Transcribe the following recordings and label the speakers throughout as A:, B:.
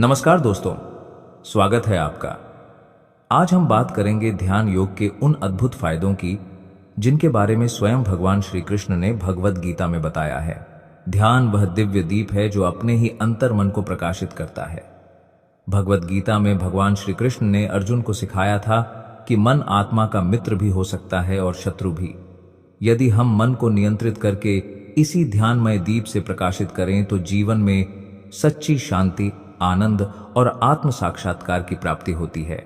A: नमस्कार दोस्तों, स्वागत है आपका। आज हम बात करेंगे ध्यान योग के उन अद्भुत फायदों की जिनके बारे में स्वयं भगवान श्री कृष्ण ने भगवद गीता में बताया है। ध्यान वह दिव्य दीप है जो अपने ही अंतर मन को प्रकाशित करता है। भगवद गीता में भगवान श्री कृष्ण ने अर्जुन को सिखाया था कि मन आत्मा का मित्र भी हो सकता है और शत्रु भी। यदि हम मन को नियंत्रित करके इसी ध्यानमय दीप से प्रकाशित करें तो जीवन में सच्ची शांति, आनंद और आत्म साक्षात्कार की प्राप्ति होती है।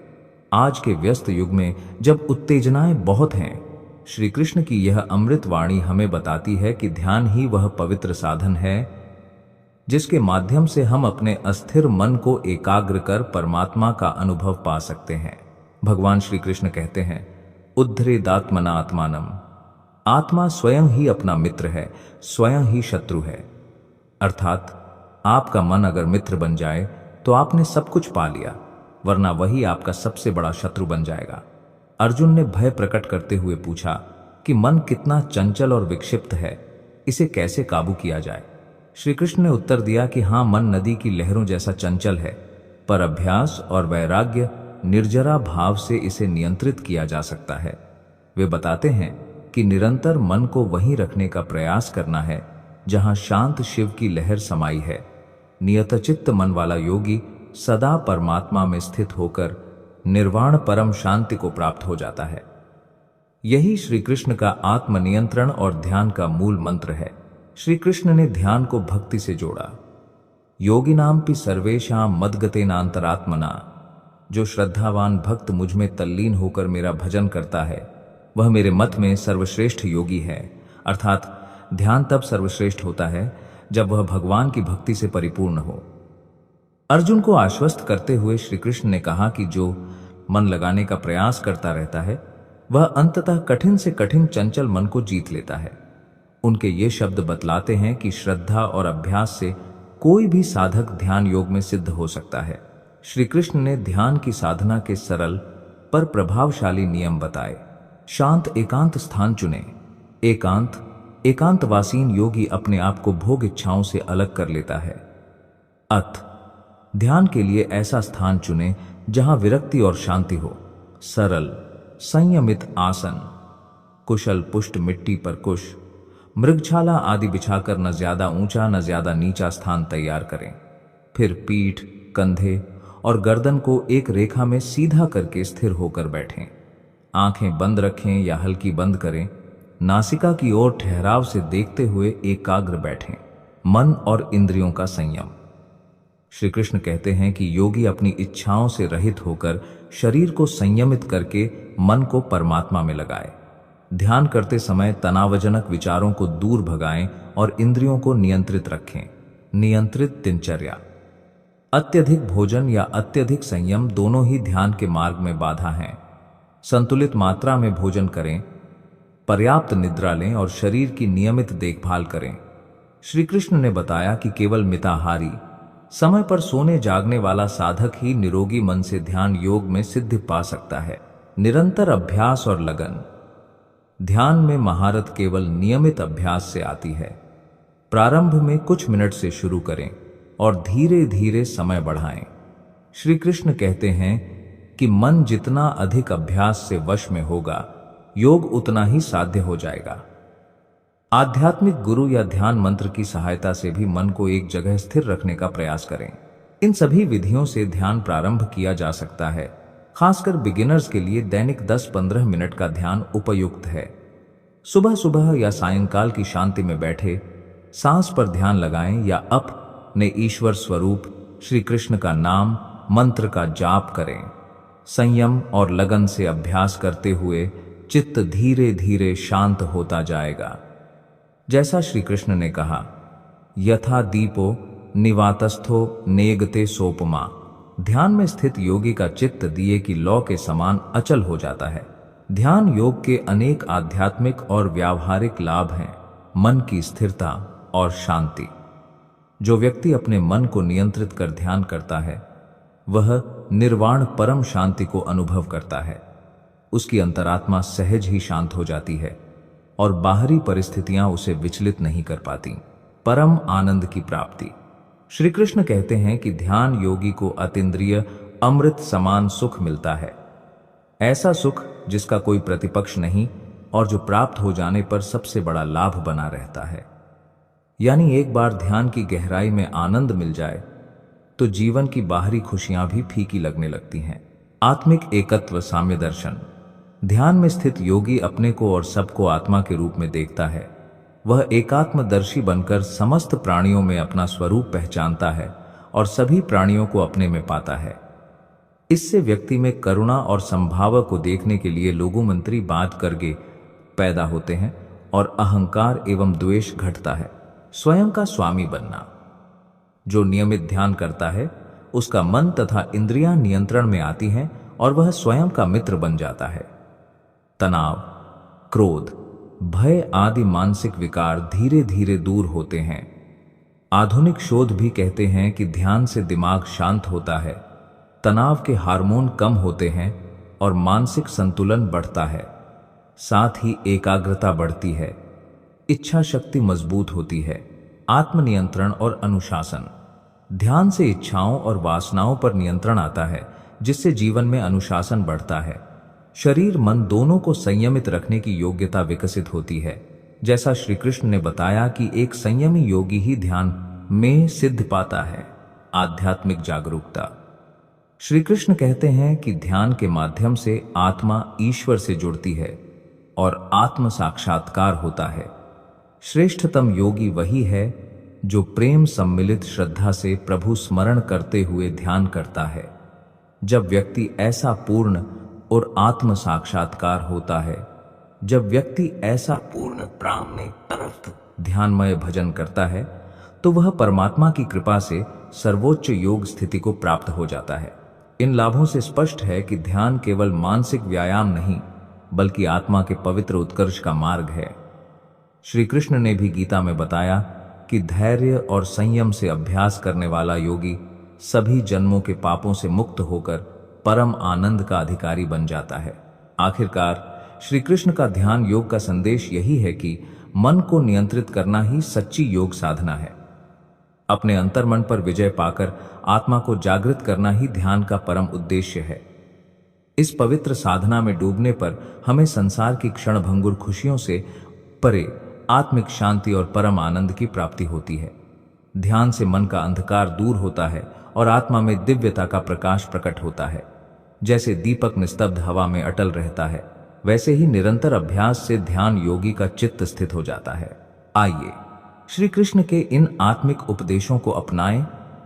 A: आज के व्यस्त युग में जब उत्तेजनाएं बहुत हैं, श्री कृष्ण की यह अमृत वाणी हमें बताती है कि ध्यान ही वह पवित्र साधन है जिसके माध्यम से हम अपने अस्थिर मन को एकाग्र कर परमात्मा का अनुभव पा सकते हैं। भगवान श्री कृष्ण कहते हैं, उद्धरेदात्मना आत्मानम। आत्मा स्वयं ही अपना मित्र है, स्वयं ही शत्रु है। अर्थात आपका मन अगर मित्र बन जाए तो आपने सब कुछ पा लिया, वरना वही आपका सबसे बड़ा शत्रु बन जाएगा। अर्जुन ने भय प्रकट करते हुए पूछा कि मन कितना चंचल और विक्षिप्त है, इसे कैसे काबू किया जाए। श्री कृष्ण ने उत्तर दिया कि हाँ, मन नदी की लहरों जैसा चंचल है, पर अभ्यास और वैराग्य, निर्जरा भाव से इसे नियंत्रित किया जा सकता है। वे बताते हैं कि निरंतर मन को वहीं रखने का प्रयास करना है जहां शांत शिव की लहर समाई है। नियतचित्त मन वाला योगी सदा परमात्मा में स्थित होकर निर्वाण परम शांति को प्राप्त हो जाता है। यही श्री कृष्ण का आत्मनियंत्रण और ध्यान का मूल मंत्र है। श्री कृष्ण ने ध्यान को भक्ति से जोड़ा। योगिनामपि सर्वेषां मद्गतेनांतरात्मना। जो श्रद्धावान भक्त मुझ में तल्लीन होकर मेरा भजन करता है वह मेरे मत में सर्वश्रेष्ठ योगी है। अर्थात ध्यान तब सर्वश्रेष्ठ होता है जब वह भगवान की भक्ति से परिपूर्ण हो। अर्जुन को आश्वस्त करते हुए श्री कृष्ण ने कहा कि जो मन लगाने का प्रयास करता रहता है वह अंततः कठिन से कठिन चंचल मन को जीत लेता है। उनके ये शब्द बतलाते हैं कि श्रद्धा और अभ्यास से कोई भी साधक ध्यान योग में सिद्ध हो सकता है। श्री कृष्ण ने ध्यान की साधना के सरल पर प्रभावशाली नियम बताए। शांत एकांत स्थान चुने। एकांतवासीन योगी अपने आप को भोग इच्छाओं से अलग कर लेता है। ध्यान के लिए ऐसा स्थान चुने जहां विरक्ति और शांति हो। सरल संयमित आसन, कुशल पुष्ट मिट्टी पर कुश, मृगछाला आदि बिछाकर न ज्यादा ऊंचा न ज्यादा नीचा स्थान तैयार करें। फिर पीठ, कंधे और गर्दन को एक रेखा में सीधा करके स्थिर होकर बैठें। आंखें बंद रखें या हल्की बंद करें। नासिका की ओर ठहराव से देखते हुए एकाग्र बैठें। मन और इंद्रियों का संयम। श्री कृष्ण कहते हैं कि योगी अपनी इच्छाओं से रहित होकर शरीर को संयमित करके मन को परमात्मा में लगाए। ध्यान करते समय तनावजनक विचारों को दूर भगाएं और इंद्रियों को नियंत्रित रखें। नियंत्रित दिनचर्या। अत्यधिक भोजन या अत्यधिक संयम दोनों ही ध्यान के मार्ग में बाधा हैं। संतुलित मात्रा में भोजन करें, पर्याप्त निद्रा लें और शरीर की नियमित देखभाल करें। श्री कृष्ण ने बताया कि केवल मिताहारी, समय पर सोने जागने वाला साधक ही निरोगी मन से ध्यान योग में सिद्धि पा सकता है। निरंतर अभ्यास और लगन। ध्यान में महारत केवल नियमित अभ्यास से आती है। प्रारंभ में कुछ मिनट से शुरू करें और धीरे धीरे समय बढ़ाएं। श्री कृष्ण कहते हैं कि मन जितना अधिक अभ्यास से वश में होगा, योग उतना ही साध्य हो जाएगा। आध्यात्मिक गुरु या ध्यान मंत्र की सहायता से भी मन को एक जगह स्थिर रखने का प्रयास करें। इन सभी विधियों से ध्यान प्रारंभ किया जा सकता है। खासकर बिगिनर्स के लिए दैनिक 10-15 मिनट का ध्यान उपयुक्त है। सुबह सुबह या सायंकाल की शांति में बैठे सांस पर ध्यान लगाएं या अपने ईश्वर स्वरूप श्री कृष्ण का नाम मंत्र का जाप करें। संयम और लगन से अभ्यास करते हुए चित्त धीरे धीरे शांत होता जाएगा। जैसा श्री कृष्ण ने कहा, यथा दीपो निवातस्थो नेगते सोपमा। ध्यान में स्थित योगी का चित्त दिए की लौ के समान अचल हो जाता है। ध्यान योग के अनेक आध्यात्मिक और व्यावहारिक लाभ हैं। मन की स्थिरता और शांति। जो व्यक्ति अपने मन को नियंत्रित कर ध्यान करता है वह निर्वाण परम शांति को अनुभव करता है। उसकी अंतरात्मा सहज ही शांत हो जाती है और बाहरी परिस्थितियां उसे विचलित नहीं कर पाती। परम आनंद की प्राप्ति। श्री कृष्ण कहते हैं कि ध्यान योगी को अतीन्द्रिय अमृत समान सुख मिलता है, ऐसा सुख जिसका कोई प्रतिपक्ष नहीं और जो प्राप्त हो जाने पर सबसे बड़ा लाभ बना रहता है। यानी एक बार ध्यान की गहराई में आनंद मिल जाए तो जीवन की बाहरी खुशियां भी फीकी लगने लगती हैं। आत्मिक एकत्व साम्य दर्शन। ध्यान में स्थित योगी अपने को और सबको आत्मा के रूप में देखता है। वह एकात्मदर्शी बनकर समस्त प्राणियों में अपना स्वरूप पहचानता है और सभी प्राणियों को अपने में पाता है। इससे व्यक्ति में करुणा और संभाव को देखने के लिए लोगोमंत्री बात करके पैदा होते हैं और अहंकार एवं द्वेष घटता है। स्वयं का स्वामी बनना। जो नियमित ध्यान करता है उसका मन तथा इंद्रियां नियंत्रण में आती हैं और वह स्वयं का मित्र बन जाता है। तनाव, क्रोध, भय आदि मानसिक विकार धीरे धीरे दूर होते हैं। आधुनिक शोध भी कहते हैं कि ध्यान से दिमाग शांत होता है, तनाव के हार्मोन कम होते हैं और मानसिक संतुलन बढ़ता है। साथ ही एकाग्रता बढ़ती है, इच्छा शक्ति मजबूत होती है। आत्मनियंत्रण और अनुशासन। ध्यान से इच्छाओं और वासनाओं पर नियंत्रण आता है, जिससे जीवन में अनुशासन बढ़ता है। शरीर मन दोनों को संयमित रखने की योग्यता विकसित होती है। जैसा श्री कृष्ण ने बताया कि एक संयमी योगी ही ध्यान में सिद्ध पाता है। आध्यात्मिक जागरूकता। श्री कृष्ण कहते हैं कि ध्यान के माध्यम से आत्मा ईश्वर से जुड़ती है और आत्म साक्षात्कार होता है। श्रेष्ठतम योगी वही है जो प्रेम सम्मिलित श्रद्धा से प्रभु स्मरण करते हुए ध्यान करता है। जब व्यक्ति ऐसा पूर्ण और आत्म साक्षात्कार होता है, जब व्यक्ति ऐसा पूर्ण प्रामाणिक ध्यानमय भजन करता है, तो वह परमात्मा की कृपा से सर्वोच्च योग स्थिति को प्राप्त हो जाता है। इन लाभों से स्पष्ट है कि ध्यान केवल मानसिक व्यायाम नहीं, बल्कि आत्मा के पवित्र उत्कर्ष का मार्ग है। श्री कृष्ण ने भी गीता में बताया कि धैर्य और संयम से अभ्यास करने वाला योगी सभी जन्मों के पापों से मुक्त होकर परम आनंद का अधिकारी बन जाता है। आखिरकार श्री कृष्ण का ध्यान योग का संदेश यही है कि मन को नियंत्रित करना ही सच्ची योग साधना है। अपने अंतर्मन पर विजय पाकर आत्मा को जागृत करना ही ध्यान का परम उद्देश्य है। इस पवित्र साधना में डूबने पर हमें संसार की क्षणभंगुर खुशियों से परे आत्मिक शांति और परम आनंद की प्राप्ति होती है। ध्यान से मन का अंधकार दूर होता है और आत्मा में दिव्यता का प्रकाश प्रकट होता है। जैसे दीपक निस्तब्ध हवा में अटल रहता है, वैसे ही निरंतर अभ्यास से ध्यान योगी का चित्त स्थित हो जाता है। आइए श्री कृष्ण के इन आत्मिक उपदेशों को अपनाएं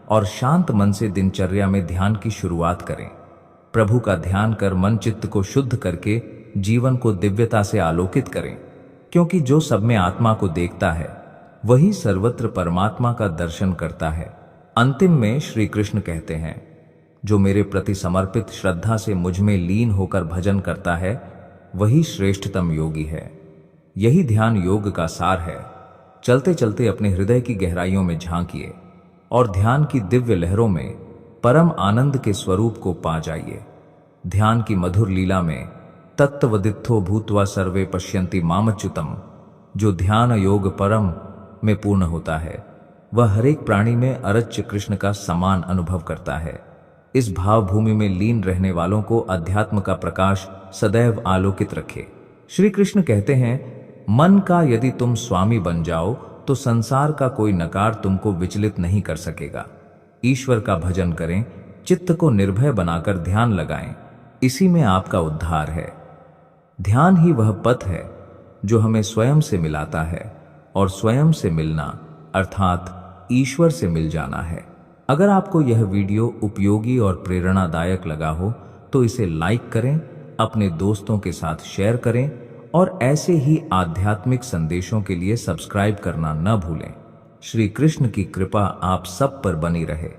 A: और शांत मन से दिनचर्या में ध्यान की शुरुआत करें। प्रभु का ध्यान कर मन चित्त को शुद्ध करके जीवन को दिव्यता से आलोकित करें, क्योंकि जो सब में आत्मा को देखता है वही सर्वत्र परमात्मा का दर्शन करता है। अंतिम में श्री कृष्ण कहते हैं, जो मेरे प्रति समर्पित श्रद्धा से मुझ में लीन होकर भजन करता है वही श्रेष्ठतम योगी है। यही ध्यान योग का सार है। चलते चलते अपने हृदय की गहराइयों में झांकिए और ध्यान की दिव्य लहरों में परम आनंद के स्वरूप को पा जाइए। ध्यान की मधुर लीला में तत्वदित्थो भूत्वा सर्वे पश्यन्ति मामच्युतम, जो ध्यान योग परम में पूर्ण होता है, वह हरेक प्राणी में अरच्य कृष्ण का समान अनुभव करता है। इस भावभूमि में लीन रहने वालों को अध्यात्म का प्रकाश सदैव आलोकित रखे। श्री कृष्ण कहते हैं, मन का यदि तुम स्वामी बन जाओ तो संसार का कोई नकार तुमको विचलित नहीं कर सकेगा। ईश्वर का भजन करें, चित्त को निर्भय बनाकर ध्यान लगाएं, इसी में आपका उद्धार है। ध्यान ही वह पथ है जो हमें स्वयं से मिलाता है, और स्वयं से मिलना अर्थात ईश्वर से मिल जाना है। अगर आपको यह वीडियो उपयोगी और प्रेरणादायक लगा हो तो इसे लाइक करें, अपने दोस्तों के साथ शेयर करें और ऐसे ही आध्यात्मिक संदेशों के लिए सब्सक्राइब करना न भूलें। श्री कृष्ण की कृपा आप सब पर बनी रहे।